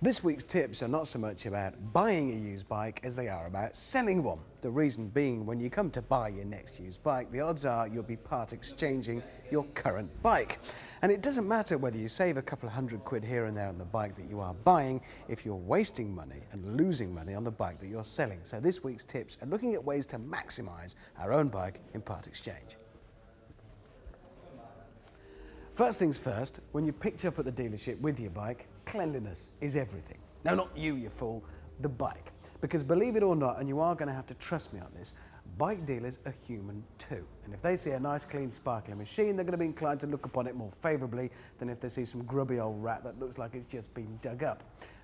This week's tips are not so much about buying a used bike as they are about selling one. The reason being, when you come to buy your next used bike, the odds are you'll be part exchanging your current bike. And it doesn't matter whether you save a couple of £100 here and there on the bike that you are buying if you're wasting money and losing money on the bike that you're selling. So this week's tips are looking at ways to maximise our own bike in part exchange. First things first, when you picked up at the dealership with your bike, cleanliness is everything. No, not you, you fool, the bike. Because believe it or not, and you are going to have to trust me on this, bike dealers are human too. And if they see a nice, clean, sparkling machine, they're going to be inclined to look upon it more favourably than if they see some grubby old rat that looks like it's just been dug up.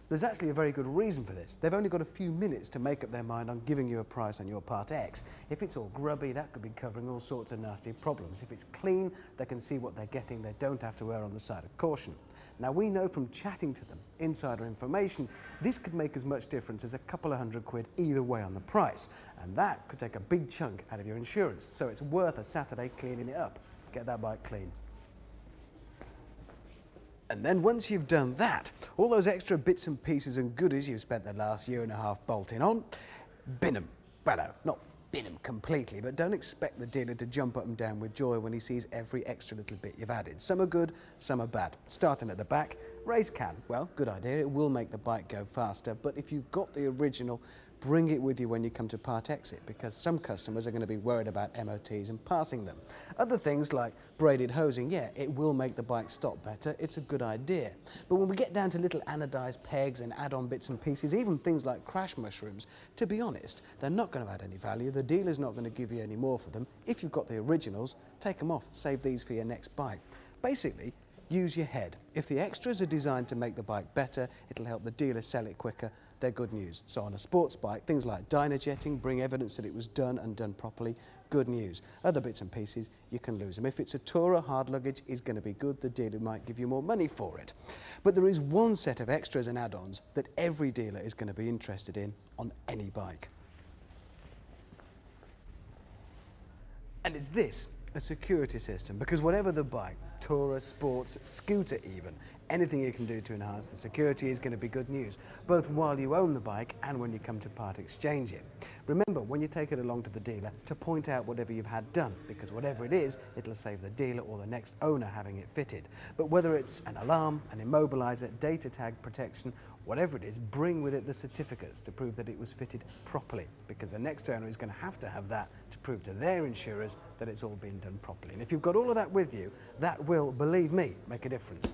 There's actually a very good reason for this. They've only got a few minutes to make up their mind on giving you a price on your Part X. If it's all grubby, that could be covering all sorts of nasty problems. If it's clean, they can see what they're getting. They don't have to err on the side of caution. Now, we know from chatting to them, insider information, this could make as much difference as a couple of £100 either way on the price. And that could take a big chunk out of your insurance. So it's worth a Saturday cleaning it up. Get that bike clean. And then once you've done that, all those extra bits and pieces and goodies you've spent the last year and a half bolting on, bin them. Well, no, not bin them completely, but don't expect the dealer to jump up and down with joy when he sees every extra little bit you've added. Some are good, some are bad. Starting at the back, raise can. Well, good idea, it will make the bike go faster, but if you've got the original, bring it with you when you come to Part Exit, because some customers are going to be worried about MOTs and passing them. Other things like braided hosing, yeah, it will make the bike stop better, it's a good idea. But when we get down to little anodized pegs and add-on bits and pieces, even things like crash mushrooms, to be honest, they're not going to add any value. The dealer's not going to give you any more for them. If you've got the originals, take them off, save these for your next bike. Basically, use your head. If the extras are designed to make the bike better, it'll help the dealer sell it quicker. They're good news. So on a sports bike, things like dyno jetting, bring evidence that it was done and done properly, good news. Other bits and pieces, you can lose them. If it's a tourer, hard luggage is going to be good. The dealer might give you more money for it. But there is one set of extras and add-ons that every dealer is going to be interested in on any bike. And it's this, a security system, because whatever the bike, tourer, sports, scooter even, anything you can do to enhance the security is going to be good news, both while you own the bike and when you come to part exchange it. Remember, when you take it along to the dealer, to point out whatever you've had done, because whatever it is, it'll save the dealer or the next owner having it fitted. But whether it's an alarm, an immobiliser, data tag protection, whatever it is, bring with it the certificates to prove that it was fitted properly, because the next owner is going to have that to prove to their insurers that it's all been done properly. And if you've got all of that with you, that will, believe me, make a difference.